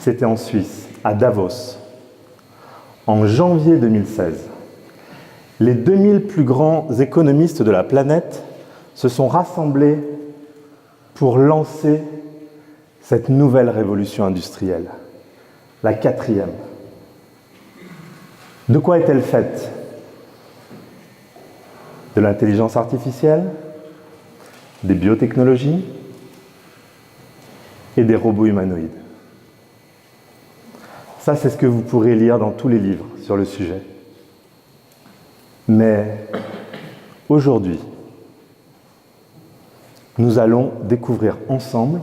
C'était en Suisse, à Davos, en janvier 2016. Les 2000 plus grands économistes de la planète se sont rassemblés pour lancer cette nouvelle révolution industrielle, la 4e. De quoi est-elle faite? De l'intelligence artificielle, des biotechnologies et des robots humanoïdes. Ça, c'est ce que vous pourrez lire dans tous les livres sur le sujet. Mais aujourd'hui, nous allons découvrir ensemble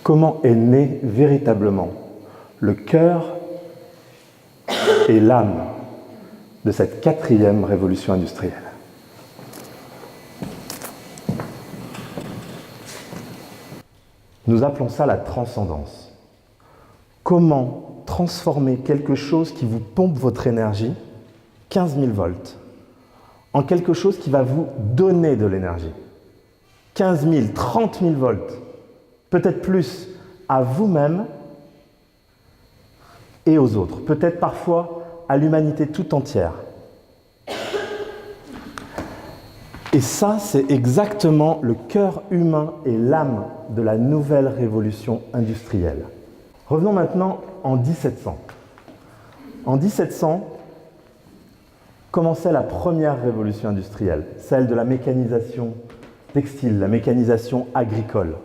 comment est né véritablement le cœur et l'âme de cette 4e révolution industrielle. Nous appelons ça la transcendance. Comment transformer quelque chose qui vous pompe votre énergie, 15 000 volts, en quelque chose qui va vous donner de l'énergie. 15 000, 30 000 volts, peut-être plus, à vous-même et aux autres, peut-être parfois à l'humanité tout entière. Et ça, c'est exactement le cœur humain et l'âme de la nouvelle révolution industrielle. Revenons maintenant en 1700. En 1700, commençait la première révolution industrielle, celle de la mécanisation textile, la mécanisation agricole.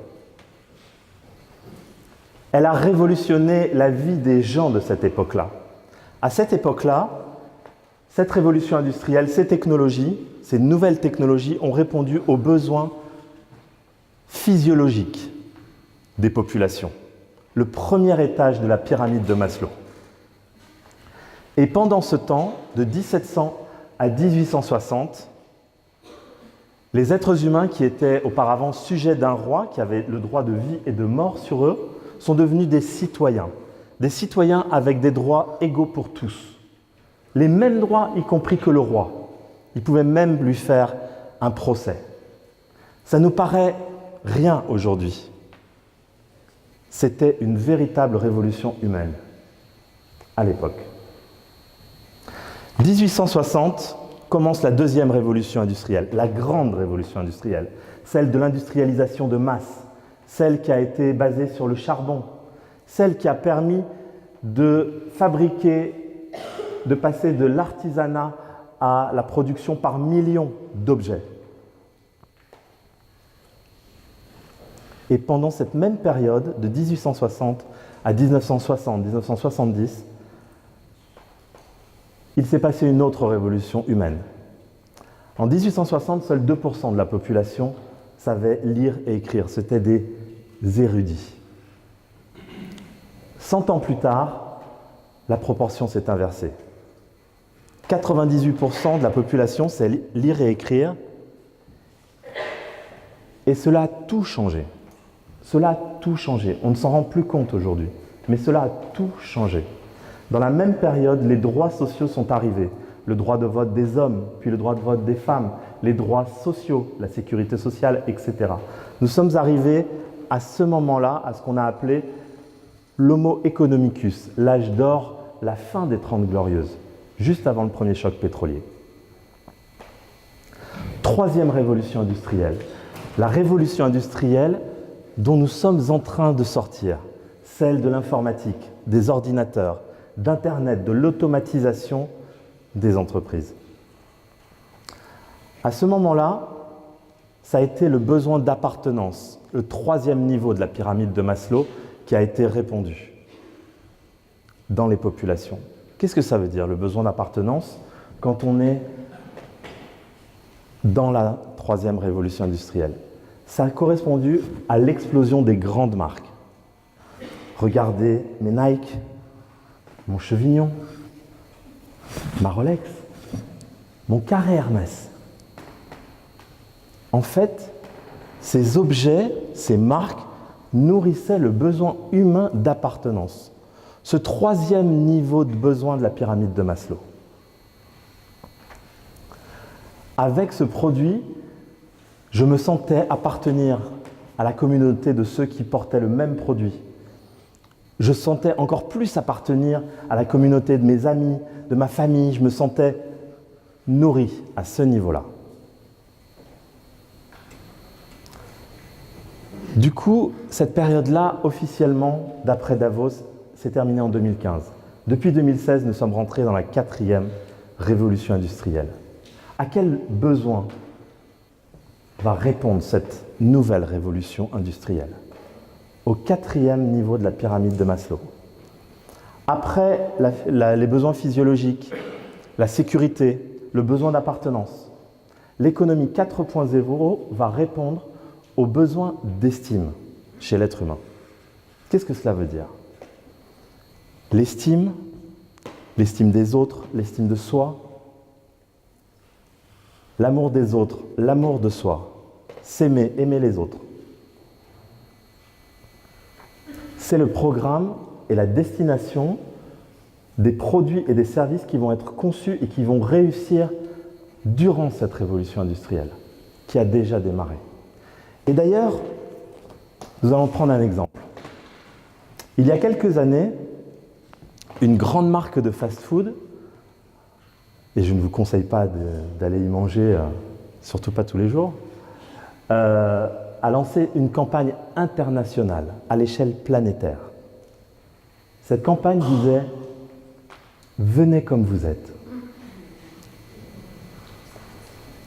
Elle a révolutionné la vie des gens de cette époque-là. À cette époque-là, cette révolution industrielle, ces technologies, ces nouvelles technologies ont répondu aux besoins physiologiques des populations. Le premier étage de la pyramide de Maslow. Et pendant ce temps, de 1700 à 1860, les êtres humains qui étaient auparavant sujets d'un roi, qui avaient le droit de vie et de mort sur eux, sont devenus des citoyens avec des droits égaux pour tous. Les mêmes droits, y compris que le roi. Ils pouvaient même lui faire un procès. Ça nous paraît rien aujourd'hui. C'était une véritable révolution humaine à l'époque. 1860 commence la deuxième révolution industrielle, la grande révolution industrielle, celle de l'industrialisation de masse, celle qui a été basée sur le charbon, celle qui a permis de fabriquer, de passer de l'artisanat à la production par millions d'objets. Et pendant cette même période, de 1860 à 1960-1970, il s'est passé une autre révolution humaine. En 1860, seuls 2% de la population savaient lire et écrire. C'étaient des érudits. 100 ans plus tard, la proportion s'est inversée. 98% de la population sait lire et écrire. Et cela a tout changé. Cela a tout changé. On ne s'en rend plus compte aujourd'hui, mais cela a tout changé. Dans la même période, les droits sociaux sont arrivés. Le droit de vote des hommes, puis le droit de vote des femmes, les droits sociaux, la sécurité sociale, etc. Nous sommes arrivés à ce moment-là, à ce qu'on a appelé l'Homo economicus, l'âge d'or, la fin des 30 glorieuses, juste avant le premier choc pétrolier. Troisième révolution industrielle, la révolution industrielle dont nous sommes en train de sortir, celle de l'informatique, des ordinateurs, d'Internet, de l'automatisation des entreprises. À ce moment-là, ça a été le besoin d'appartenance, le troisième niveau de la pyramide de Maslow qui a été répondu dans les populations. Qu'est-ce que ça veut dire, le besoin d'appartenance, quand on est dans la troisième révolution industrielle? Ça a correspondu à l'explosion des grandes marques. Regardez mes Nike, mon Chevignon, ma Rolex, mon carré Hermès. En fait, ces objets, ces marques, nourrissaient le besoin humain d'appartenance. Ce troisième niveau de besoin de la pyramide de Maslow. Avec ce produit, je me sentais appartenir à la communauté de ceux qui portaient le même produit. Je sentais encore plus appartenir à la communauté de mes amis, de ma famille. Je me sentais nourri à ce niveau-là. Du coup, cette période-là, officiellement, d'après Davos, s'est terminée en 2015. Depuis 2016, nous sommes rentrés dans la 4e révolution industrielle. À quel besoin va répondre cette nouvelle révolution industrielle? Au 4e niveau de la pyramide de Maslow. Après les besoins physiologiques, la sécurité, le besoin d'appartenance, l'économie 4.0 va répondre aux besoins d'estime chez l'être humain. Qu'est-ce que cela veut dire? L'estime des autres, l'estime de soi, l'amour des autres, l'amour de soi, s'aimer, aimer les autres. C'est le programme et la destination des produits et des services qui vont être conçus et qui vont réussir durant cette révolution industrielle, qui a déjà démarré. Et d'ailleurs, nous allons prendre un exemple. Il y a quelques années, une grande marque de fast-food, et je ne vous conseille pas d'aller y manger, surtout pas tous les jours, a lancé une campagne internationale à l'échelle planétaire. Cette campagne disait « Venez comme vous êtes ».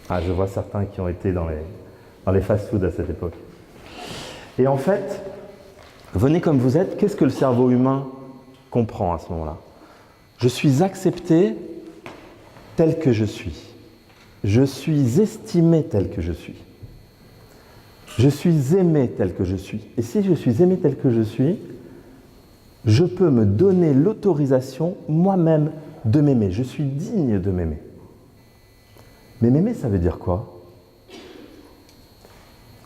Ah, je vois certains qui ont été dans les fast-foods à cette époque. Et en fait, venez comme vous êtes, qu'est-ce que le cerveau humain comprend à ce moment-là? Je suis accepté tel que je suis. Je suis estimé tel que je suis. Je suis aimé tel que je suis. Et si je suis aimé tel que je suis, je peux me donner l'autorisation moi-même de m'aimer. Je suis digne de m'aimer. Mais m'aimer, ça veut dire quoi?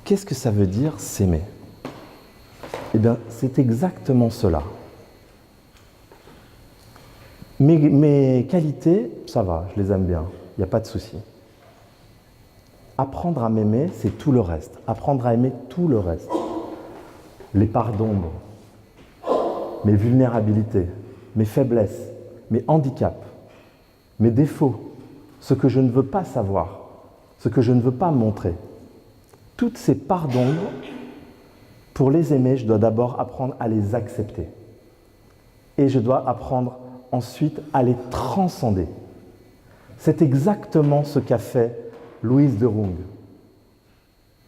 Qu'est-ce que ça veut dire s'aimer? Eh bien, c'est exactement cela. Mes qualités, ça va, je les aime bien, il n'y a pas de souci. Apprendre à m'aimer, c'est tout le reste. Apprendre à aimer tout le reste. Les parts d'ombre, mes vulnérabilités, mes faiblesses, mes handicaps, mes défauts, ce que je ne veux pas savoir, ce que je ne veux pas montrer. Toutes ces parts d'ombre, pour les aimer, je dois d'abord apprendre à les accepter. Et je dois apprendre ensuite à les transcender. C'est exactement ce qu'a fait Louise de Runge.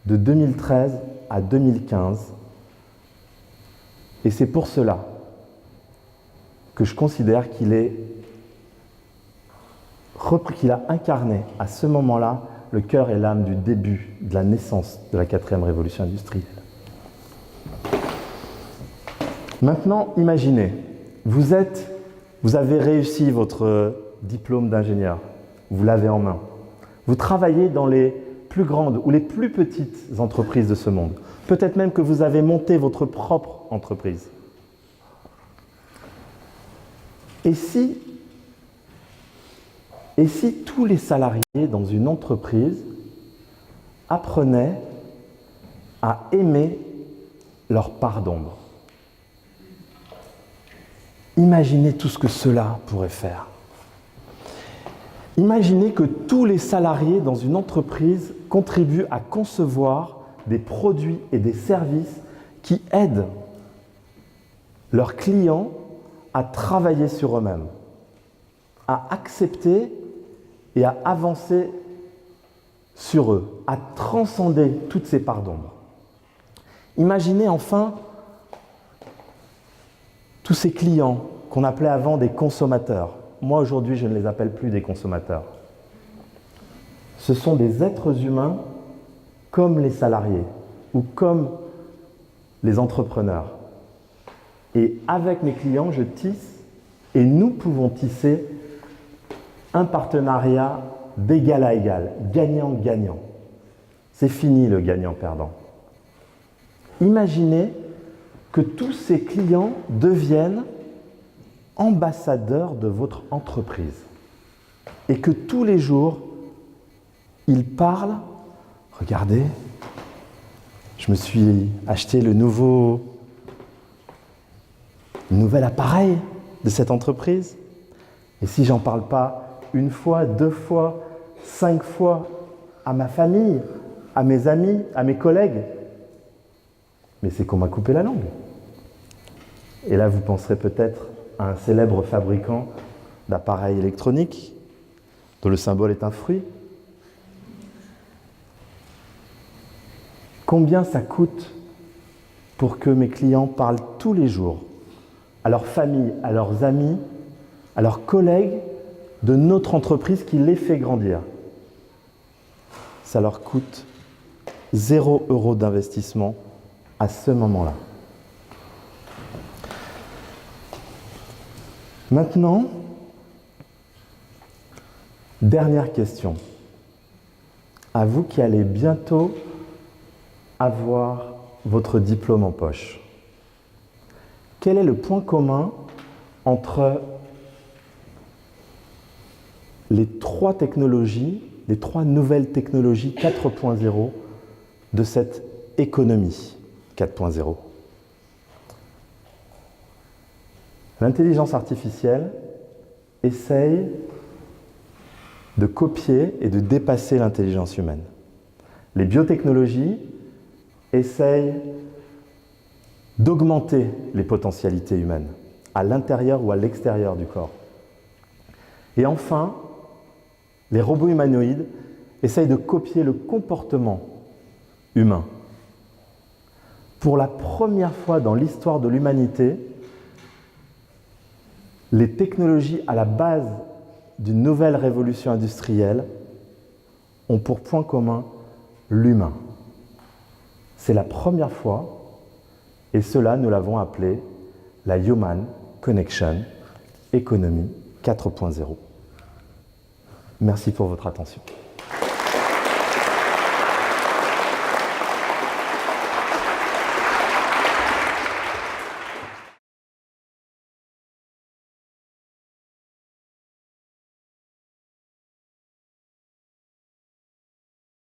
De 2013 à 2015. Et c'est pour cela que je considère qu'il a incarné à ce moment-là le cœur et l'âme du début de la naissance de la 4e révolution industrielle. Maintenant, imaginez, vous avez réussi votre diplôme d'ingénieur, vous l'avez en main. Vous travaillez dans les plus grandes ou les plus petites entreprises de ce monde. Peut-être même que vous avez monté votre propre entreprise. Et si tous les salariés dans une entreprise apprenaient à aimer leur part d'ombre? Imaginez tout ce que cela pourrait faire. Imaginez que tous les salariés dans une entreprise contribuent à concevoir des produits et des services qui aident leurs clients à travailler sur eux-mêmes, à accepter et à avancer sur eux, à transcender toutes ces parts d'ombre. Imaginez enfin tous ces clients qu'on appelait avant des consommateurs. Moi, aujourd'hui, je ne les appelle plus des consommateurs. Ce sont des êtres humains comme les salariés ou comme les entrepreneurs. Et avec mes clients, je tisse et nous pouvons tisser un partenariat d'égal à égal, gagnant-gagnant. C'est fini le gagnant-perdant. Imaginez que tous ces clients deviennent ambassadeurs de votre entreprise et que tous les jours, ils parlent. Regardez, je me suis acheté le nouveau nouvel appareil de cette entreprise. Et si j'en parle pas une fois, 2 fois, 5 fois à ma famille, à mes amis, à mes collègues, mais c'est qu'on m'a coupé la langue. Et là, vous penserez peut-être à un célèbre fabricant d'appareils électroniques, dont le symbole est un fruit. Combien ça coûte pour que mes clients parlent tous les jours à leur famille, à leurs amis, à leurs collègues de notre entreprise qui les fait grandir? Ça leur coûte 0 € d'investissement à ce moment-là. Maintenant, dernière question. À vous qui allez bientôt avoir votre diplôme en poche. Quel est le point commun entre les 3 technologies, les 3 nouvelles technologies 4.0 de cette économie 4.0? L'intelligence artificielle essaye de copier et de dépasser l'intelligence humaine. Les biotechnologies essayent d'augmenter les potentialités humaines, à l'intérieur ou à l'extérieur du corps. Et enfin, les robots humanoïdes essayent de copier le comportement humain. Pour la première fois dans l'histoire de l'humanité, les technologies à la base d'une nouvelle révolution industrielle ont pour point commun l'humain. C'est la première fois, et cela, nous l'avons appelé la Human Connection Economy 4.0. Merci pour votre attention.